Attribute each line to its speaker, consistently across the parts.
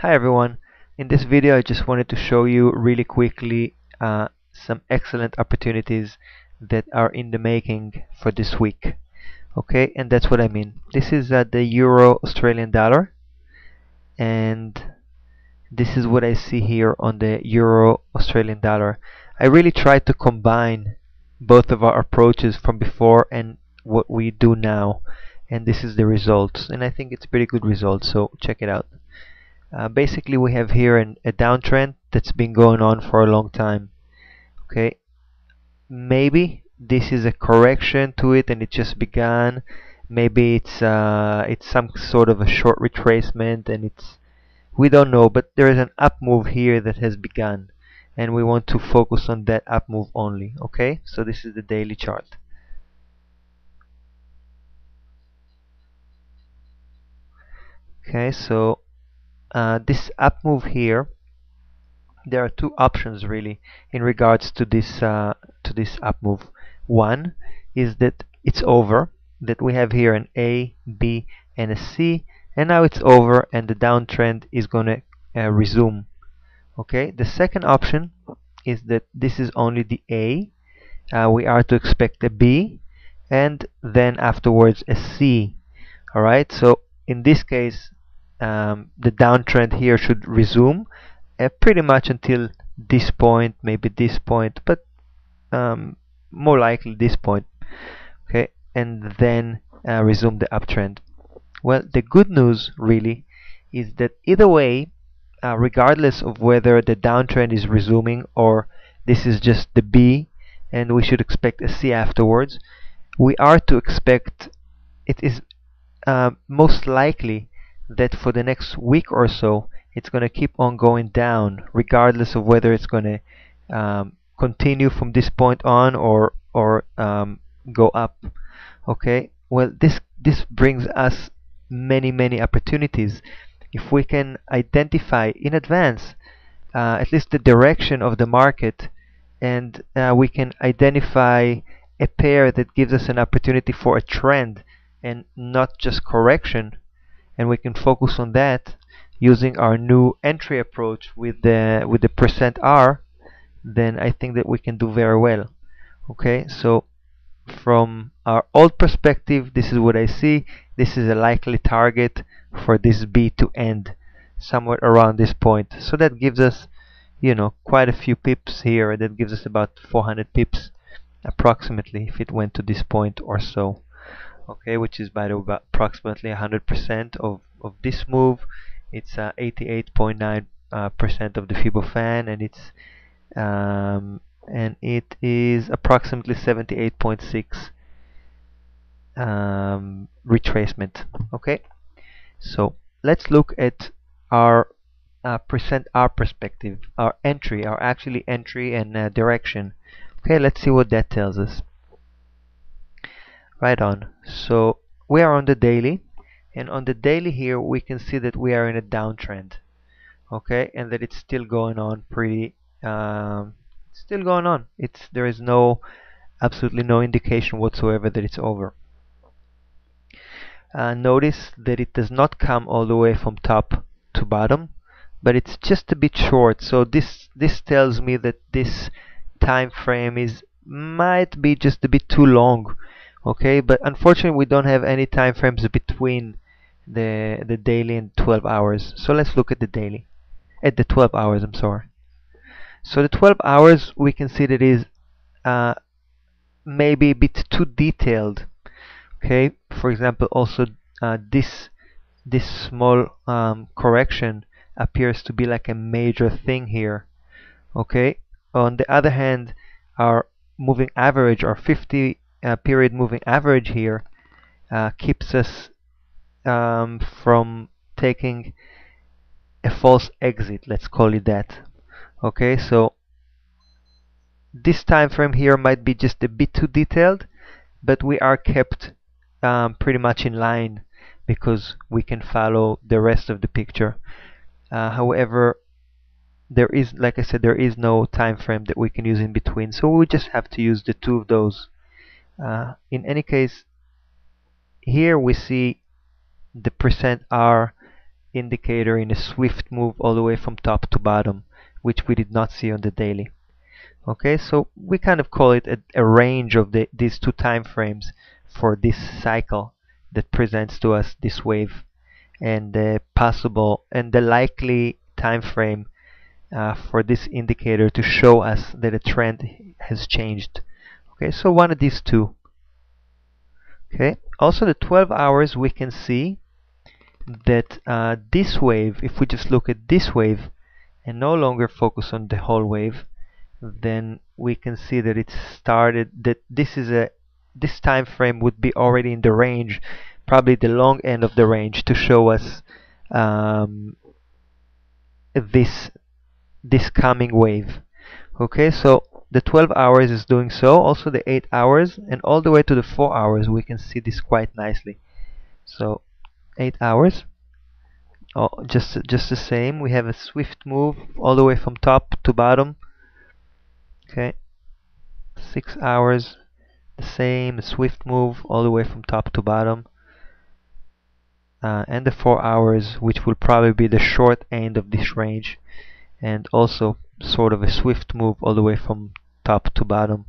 Speaker 1: Hi everyone. In this video I just wanted to show you really quickly some excellent opportunities that are in the making for this week. Okay, and that's what I mean. This is the Euro Australian dollar, and this is what I see here on the Euro Australian dollar. I really tried to combine both of our approaches from before and what we do now, and this is the results, and I think it's pretty good results, so check it out. Basically, we have here a downtrend that's been going on for a long time. Okay, maybe this is a correction to it, and it just began. Maybe it's some sort of a short retracement, and we don't know. But there is an up move here that has begun, and we want to focus on that up move only. Okay, so this is the daily chart. Okay, so this up move here, there are two options really in regards to this up move. One is that it's over, that we have here an A, B, and a C, and now it's over, and the downtrend is gonna resume. Okay. The second option is that this is only the A. We are to expect a B, and then afterwards a C. All right. So in this case, the downtrend here should resume pretty much until this point, maybe this point, but more likely this point. Okay, and then resume the uptrend. Well, the good news really is that either way, regardless of whether the downtrend is resuming or this is just the B and we should expect a C afterwards, we are to expect, it is most likely that for the next week or so it's going to keep on going down, regardless of whether it's going to continue from this point on or go up. Okay, well, this brings us many opportunities if we can identify in advance at least the direction of the market, and we can identify a pair that gives us an opportunity for a trend and not just correction, and we can focus on that using our new entry approach with the percent R, then I think that we can do very well. Okay, so from our old perspective, this is what I see. This is a likely target for this B to end somewhere around this point. So that gives us, quite a few pips here. That gives us about 400 pips approximately if it went to this point or so. Okay, which is by the way about approximately 100% of this move. It's 88.9% of the Fibofan, and it is approximately 78.6 retracement. Okay, so let's look at our percent R perspective, our actually entry and direction. Okay, let's see what that tells us. Right on. So we are on the daily, and on the daily here we can see that we are in a downtrend. Okay, and that it's still going on pretty still going on. There is absolutely no indication whatsoever that it's over. Notice that it does not come all the way from top to bottom, but it's just a bit short. So this tells me that this time frame might be just a bit too long. Okay, but unfortunately we don't have any time frames between the daily and 12 hours. So let's look at the daily, at the 12 hours, I'm sorry. So the 12 hours, we can see that is maybe a bit too detailed. Okay, for example, also this small correction appears to be like a major thing here. Okay, on the other hand, our moving average, or 50 period moving average here, keeps us from taking a false exit, let's call it that. Okay, so this time frame here might be just a bit too detailed, but we are kept pretty much in line because we can follow the rest of the picture. However, there is, like I said, there is no time frame that we can use in between, so we just have to use the two of those. In any case, here we see the percent R indicator in a swift move all the way from top to bottom, which we did not see on the daily. Okay, so we kind of call it a range of these two time frames for this cycle that presents to us this wave, and the possible and the likely time frame for this indicator to show us that a trend has changed. Okay, so one of these two. Okay, also the 12 hours, we can see that this wave, if we just look at this wave and no longer focus on the whole wave, then we can see that it started, that this time frame would be already in the range, probably the long end of the range, to show us this coming wave. Okay, so the 12 hours is doing so, also the 8 hours, and all the way to the 4 hours we can see this quite nicely. So 8 hours, oh, just the same, we have a swift move all the way from top to bottom. Okay, 6 hours, the same, a swift move all the way from top to bottom. And the 4 hours, which will probably be the short end of this range, and also sort of a swift move all the way from top to bottom.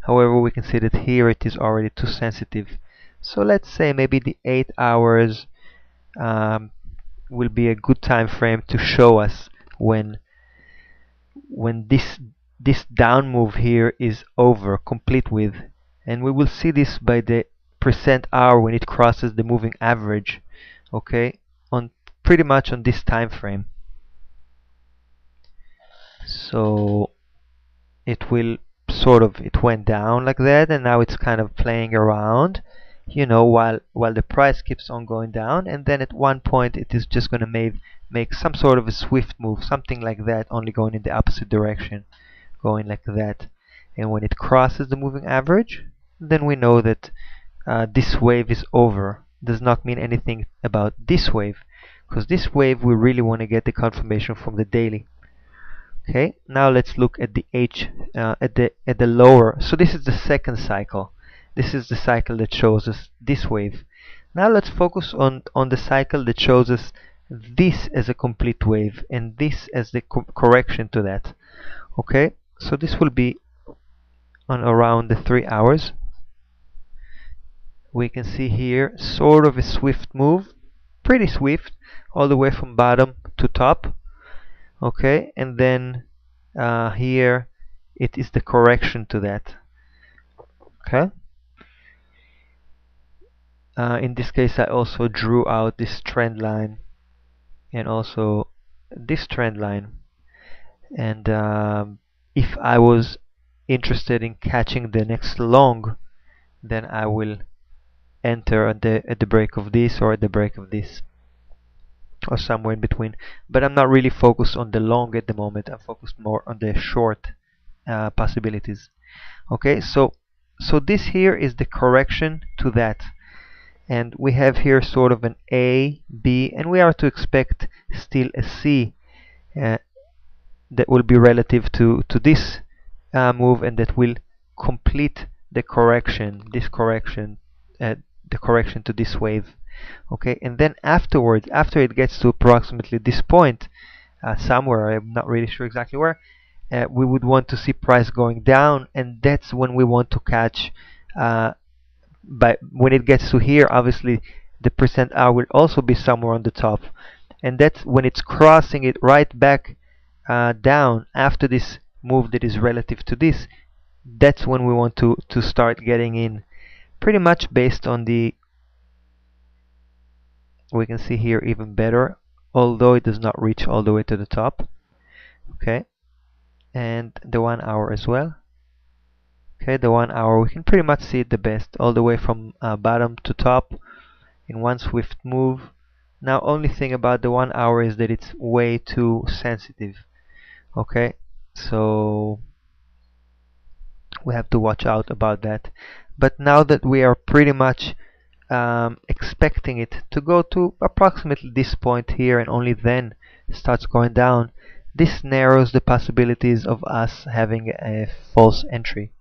Speaker 1: However, we can see that here it is already too sensitive. So let's say maybe the 8 hours will be a good time frame to show us when this down move here is over, complete with. And we will see this by the percent hour when it crosses the moving average, okay, on pretty much on this time frame. So it will sort of, it went down like that, and now it's kind of playing around, you know, while the price keeps on going down, and then at one point it is just going to make some sort of a swift move, something like that, only going in the opposite direction, going like that. And when it crosses the moving average, then we know that this wave is over. Does not mean anything about this wave, because this wave we really want to get the confirmation from the daily. Okay, now let's look at the at the lower. So this is the second cycle. This is the cycle that shows us this wave. Now let's focus on the cycle that shows us this as a complete wave and this as the correction to that. Okay, so this will be on around the 3 hours. We can see here sort of a swift move, pretty swift, all the way from bottom to top. Okay, and then here it is the correction to that. Okay, in this case I also drew out this trend line and also this trend line, and if I was interested in catching the next long, then I will enter at the break of this or at the break of this, or somewhere in between. But I'm not really focused on the long at the moment. I'm focused more on the short possibilities. Okay, so this here is the correction to that, and we have here sort of an A, B, and we are to expect still a C that will be relative to this move, and that will complete the correction, the correction to this wave. Okay, and then afterwards, after it gets to approximately this point, somewhere, I'm not really sure exactly where, we would want to see price going down, and that's when we want to catch. But when it gets to here, obviously the percent hour will also be somewhere on the top, and that's when it's crossing it right back down after this move that is relative to this. That's when we want to start getting in, pretty much based on the, we can see here even better, although it does not reach all the way to the top. Okay, and the 1 hour as well. Okay, the 1 hour, we can pretty much see it the best, all the way from bottom to top in one swift move. Now, only thing about the 1 hour is that it's way too sensitive. Okay, so we have to watch out about that. But now that we are pretty much expecting it to go to approximately this point here and only then starts going down, this narrows the possibilities of us having a false entry.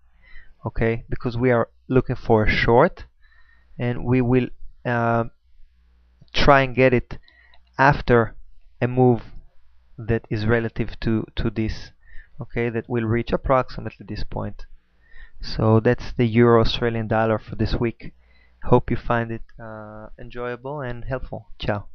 Speaker 1: Okay, because we are looking for a short, and we will try and get it after a move that is relative to this, okay, that will reach approximately this point. So that's the Euro Australian dollar for this week. Hope you find it enjoyable and helpful. Ciao.